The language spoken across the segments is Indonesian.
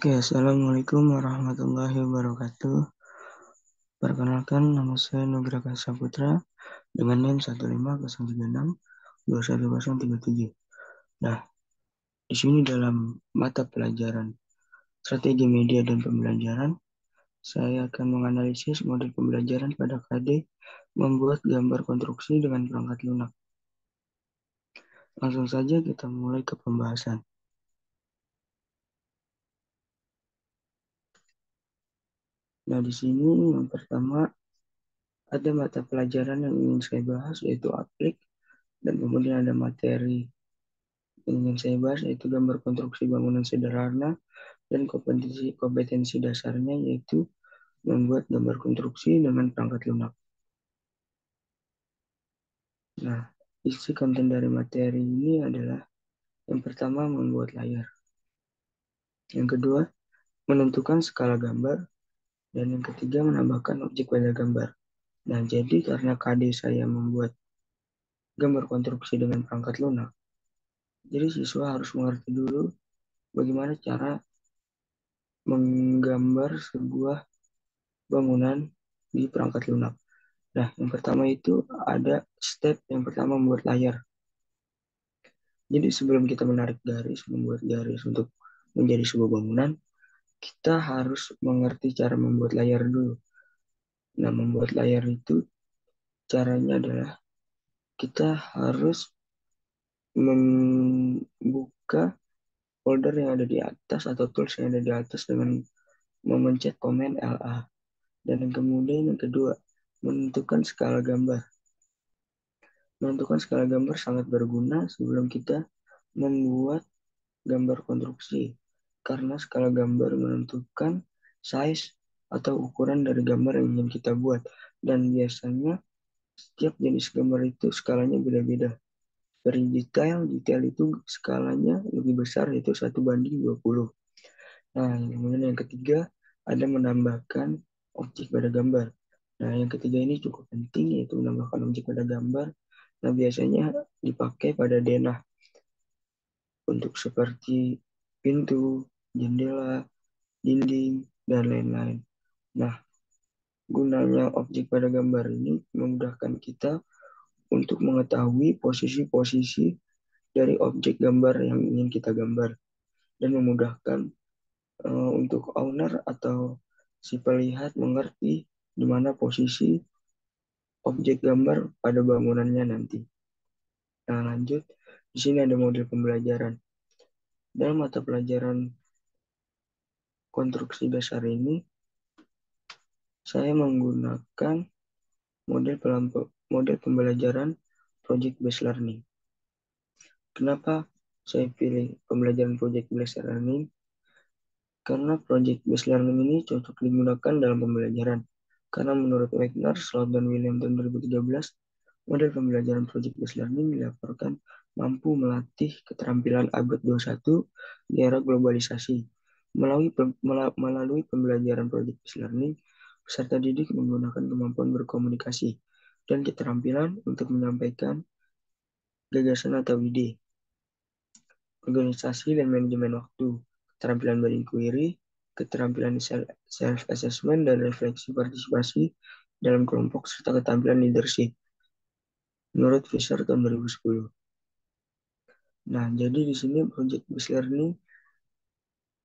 Oke, Assalamualaikum warahmatullahi wabarakatuh. Perkenalkan, nama saya Nugraha Saputra dengan NIM 150362137. Nah, di sini dalam mata pelajaran Strategi Media dan Pembelajaran, saya akan menganalisis model pembelajaran pada KD membuat gambar konstruksi dengan perangkat lunak. Langsung saja kita mulai ke pembahasan. Nah, di sini yang pertama ada mata pelajaran yang ingin saya bahas yaitu aplik, dan kemudian ada materi yang ingin saya bahas yaitu gambar konstruksi bangunan sederhana, dan kompetensi dasarnya yaitu membuat gambar konstruksi dengan perangkat lunak. Nah, isi konten dari materi ini adalah yang pertama membuat layar, yang kedua menentukan skala gambar, dan yang ketiga menambahkan objek pada gambar. Nah, jadi karena KD saya membuat gambar konstruksi dengan perangkat lunak, jadi siswa harus mengerti dulu bagaimana cara menggambar sebuah bangunan di perangkat lunak. Nah, yang pertama itu ada step yang pertama membuat layar. Jadi sebelum kita membuat garis untuk menjadi sebuah bangunan, kita harus mengerti cara membuat layar dulu. Nah, membuat layar itu caranya adalah kita harus membuka folder yang ada di atas atau tools yang ada di atas dengan memencet Command LA. Dan yang kemudian yang kedua, menentukan skala gambar. Menentukan skala gambar sangat berguna sebelum kita membuat gambar konstruksi, karena skala gambar menentukan size atau ukuran dari gambar yang ingin kita buat. Dan biasanya setiap jenis gambar itu skalanya beda-beda. Dari detail itu skalanya lebih besar, yaitu 1:20. Nah, kemudian yang ketiga ada menambahkan objek pada gambar. Nah, yang ketiga ini cukup penting, yaitu menambahkan objek pada gambar. Nah, biasanya dipakai pada denah untuk seperti pintu, jendela, dinding, dan lain-lain. Nah, gunanya objek pada gambar ini memudahkan kita untuk mengetahui posisi-posisi dari objek gambar yang ingin kita gambar, dan memudahkan untuk owner atau si pelihat mengerti di mana posisi objek gambar pada bangunannya nanti. Nah, lanjut. Di sini ada model pembelajaran. Dalam mata pelajaran konstruksi dasar ini, saya menggunakan model pembelajaran project based learning. Kenapa saya pilih pembelajaran project based learning? Karena project based learning ini cocok digunakan dalam pembelajaran. Karena menurut Wagner, Sloat, dan William tahun 2013, model pembelajaran project based learning dilaporkan mampu melatih keterampilan abad 21 di era globalisasi. Melalui pembelajaran project based learning, peserta didik menggunakan kemampuan berkomunikasi dan keterampilan untuk menyampaikan gagasan atau ide, organisasi dan manajemen waktu, keterampilan berinquiry, keterampilan self-assessment dan refleksi partisipasi dalam kelompok, serta keterampilan leadership, menurut Fisher tahun 2010. Nah, jadi di sini project based learning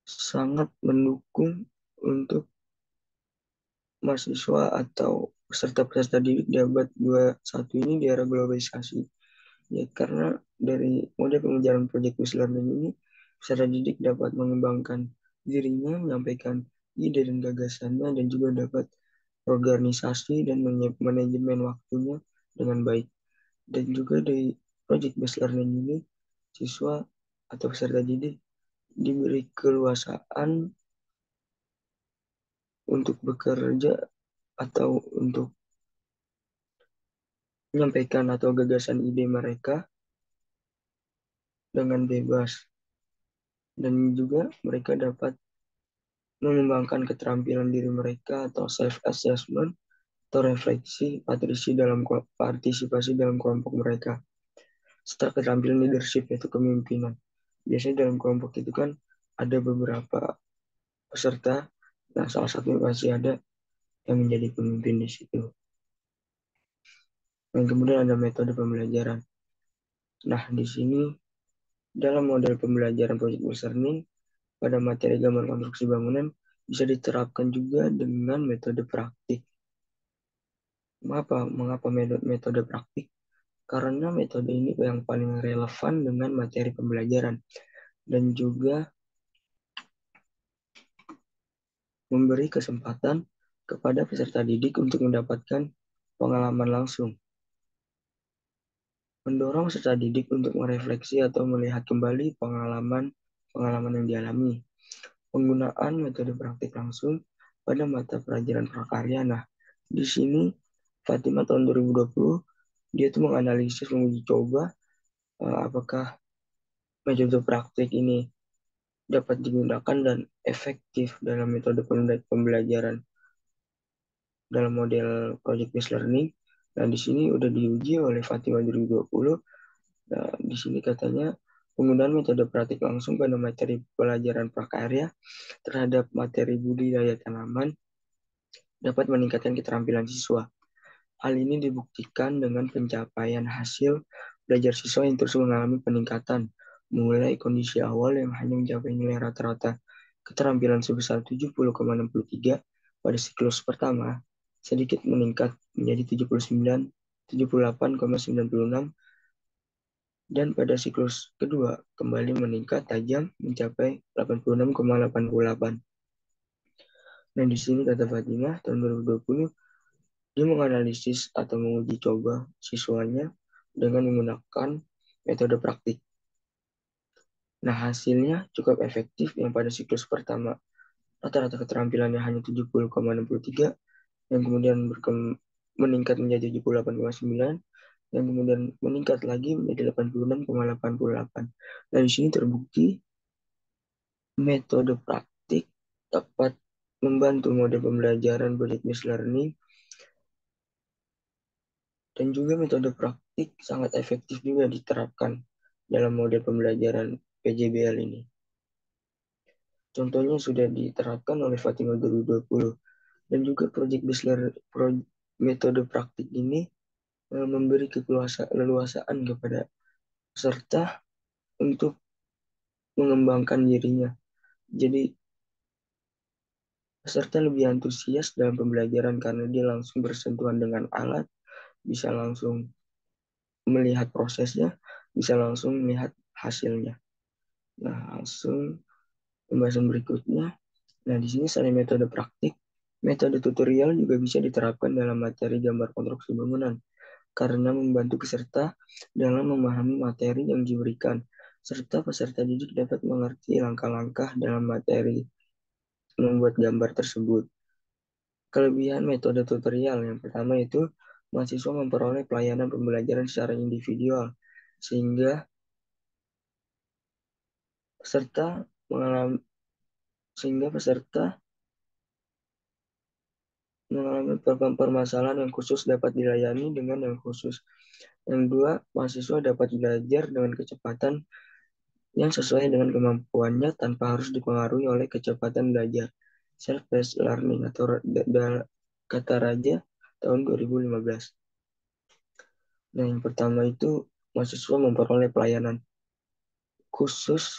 sangat mendukung untuk mahasiswa atau peserta-peserta didik di abad 21 ini di era globalisasi. Ya, karena dari model pembelajaran project based learning ini, peserta didik dapat mengembangkan dirinya, menyampaikan ide dan gagasannya, dan juga dapat organisasi dan manajemen waktunya dengan baik. Dan juga dari project based learning ini, siswa atau peserta didik diberi keluasaan untuk bekerja atau untuk menyampaikan atau gagasan ide mereka dengan bebas. Dan juga mereka dapat mengembangkan keterampilan diri mereka atau self-assessment atau partisipasi dalam kelompok mereka. Serta keterampilan leadership, yaitu kepemimpinan. Biasanya dalam kelompok itu kan ada beberapa peserta. Nah, salah satunya pasti ada yang menjadi pemimpin di situ. Dan kemudian ada metode pembelajaran. Nah, di sini dalam model pembelajaran project based learning pada materi gambar konstruksi bangunan bisa diterapkan juga dengan metode praktik. Mengapa metode praktik? Karena metode ini yang paling relevan dengan materi pembelajaran dan juga memberi kesempatan kepada peserta didik untuk mendapatkan pengalaman langsung. Mendorong peserta didik untuk merefleksi atau melihat kembali pengalaman yang dialami. Penggunaan metode praktik langsung pada mata pelajaran prakarya. Nah, di sini Fatima tahun 2020 dia tuh menganalisis menguji coba apakah metode praktik ini dapat digunakan dan efektif dalam metode pembelajaran dalam model project based learning. Nah, di sini udah diuji oleh Fatima 2020. Nah, di sini katanya penggunaan metode praktik langsung pada materi pelajaran prakarya terhadap materi budidaya tanaman dapat meningkatkan keterampilan siswa. Hal ini dibuktikan dengan pencapaian hasil belajar siswa yang terus mengalami peningkatan, mulai kondisi awal yang hanya mencapai nilai rata-rata keterampilan sebesar 70,63 pada siklus pertama, sedikit meningkat menjadi 78,96 dan pada siklus kedua kembali meningkat tajam mencapai 86,88. Nah, di sini kata Fatimah tahun 2020 dia menganalisis atau menguji coba siswanya dengan menggunakan metode praktik. Nah, hasilnya cukup efektif yang pada siklus pertama rata-rata keterampilannya hanya 70,63 yang kemudian meningkat menjadi 78,9 yang kemudian meningkat lagi menjadi 86,88. Nah, di sini terbukti metode praktik dapat membantu model pembelajaran project based learning dan juga metode praktik sangat efektif juga diterapkan dalam model pembelajaran PJBL ini. Contohnya sudah diterapkan oleh Fatima 2020 dan juga project based learning metode praktik ini memberi keleluasaan kepada peserta untuk mengembangkan dirinya. Jadi peserta lebih antusias dalam pembelajaran karena dia langsung bersentuhan dengan alat, bisa langsung melihat prosesnya, bisa langsung melihat hasilnya. Nah, langsung pembahasan berikutnya. Nah, di sini selain metode praktik, metode tutorial juga bisa diterapkan dalam materi gambar konstruksi bangunan karena membantu peserta dalam memahami materi yang diberikan, serta peserta didik dapat mengerti langkah-langkah dalam materi membuat gambar tersebut. Kelebihan metode tutorial yang pertama itu mahasiswa memperoleh pelayanan pembelajaran secara individual, sehingga peserta mengalami permasalahan yang khusus dapat dilayani dengan yang khusus. Yang kedua, mahasiswa dapat belajar dengan kecepatan yang sesuai dengan kemampuannya tanpa harus dipengaruhi oleh kecepatan belajar. Self-paced learning atau kata raja tahun 2015. Nah, yang pertama itu mahasiswa memperoleh pelayanan khusus,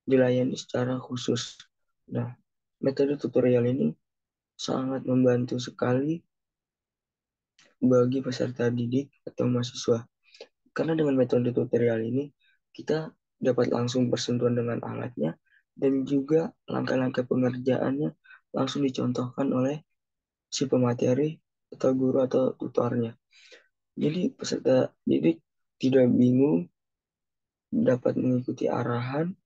dilayani secara khusus. Nah, metode tutorial ini sangat membantu sekali bagi peserta didik atau mahasiswa. Karena dengan metode tutorial ini, kita dapat langsung bersentuhan dengan alatnya dan juga langkah-langkah pengerjaannya langsung dicontohkan oleh si pemateri atau guru atau tutornya. Jadi peserta didik tidak bingung dapat mengikuti arahan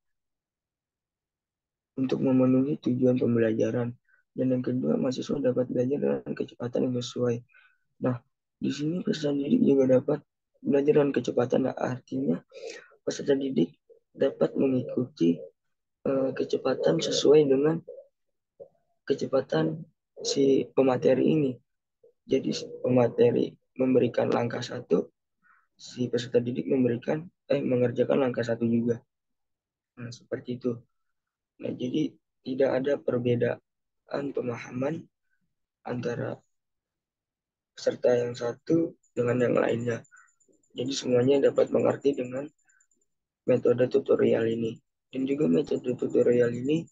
untuk memenuhi tujuan pembelajaran. Dan yang kedua, mahasiswa dapat belajar dengan kecepatan yang sesuai. Nah, di sini peserta didik juga dapat belajar dengan kecepatan. Nah, artinya peserta didik dapat mengikuti kecepatan sesuai dengan kecepatan si pemateri ini. Jadi pemateri memberikan langkah satu, si peserta didik mengerjakan langkah satu juga. Nah, seperti itu. Nah, jadi tidak ada perbedaan pemahaman antara peserta yang satu dengan yang lainnya. Jadi semuanya dapat mengerti dengan metode tutorial ini. Dan juga metode tutorial ini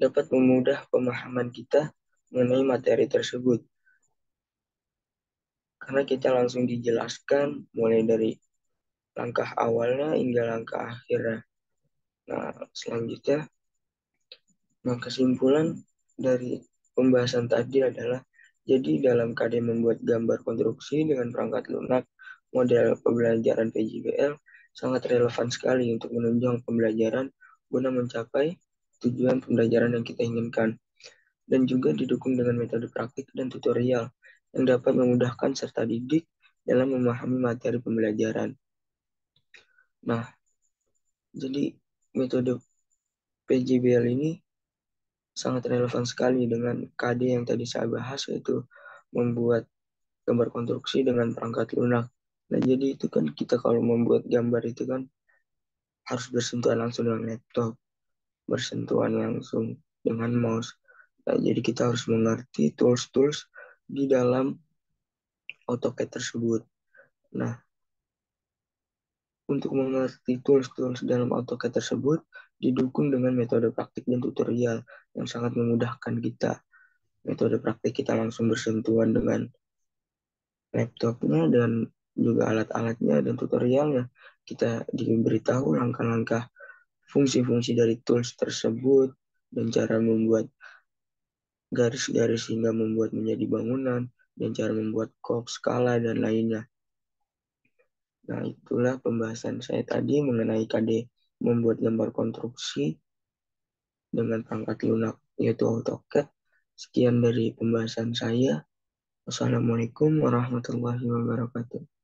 dapat memudahkan pemahaman kita mengenai materi tersebut. Karena kita langsung dijelaskan mulai dari langkah awalnya hingga langkah akhirnya. Nah, selanjutnya, kesimpulan dari pembahasan tadi adalah, jadi dalam KD membuat gambar konstruksi dengan perangkat lunak, model pembelajaran PJBL sangat relevan sekali untuk menunjang pembelajaran guna mencapai tujuan pembelajaran yang kita inginkan. Dan juga didukung dengan metode praktik dan tutorial yang dapat memudahkan serta didik dalam memahami materi pembelajaran. Nah, jadi metode PJBL ini sangat relevan sekali dengan KD yang tadi saya bahas, yaitu membuat gambar konstruksi dengan perangkat lunak. Nah, jadi itu kan kita kalau membuat gambar itu kan harus bersentuhan langsung dengan laptop, bersentuhan langsung dengan mouse. Nah, jadi kita harus mengerti tools-tools di dalam AutoCAD tersebut. Nah, untuk mengerti tools-tools dalam AutoCAD tersebut didukung dengan metode praktik dan tutorial yang sangat memudahkan kita. Metode praktik kita langsung bersentuhan dengan laptopnya dan juga alat-alatnya, dan tutorialnya kita diberitahu langkah-langkah fungsi-fungsi dari tools tersebut dan cara membuat garis-garis hingga membuat menjadi bangunan dan cara membuat kop, skala, dan lainnya. Nah, itulah pembahasan saya tadi mengenai KD membuat gambar konstruksi dengan perangkat lunak yaitu AutoCAD. Sekian dari pembahasan saya. Wassalamualaikum warahmatullahi wabarakatuh.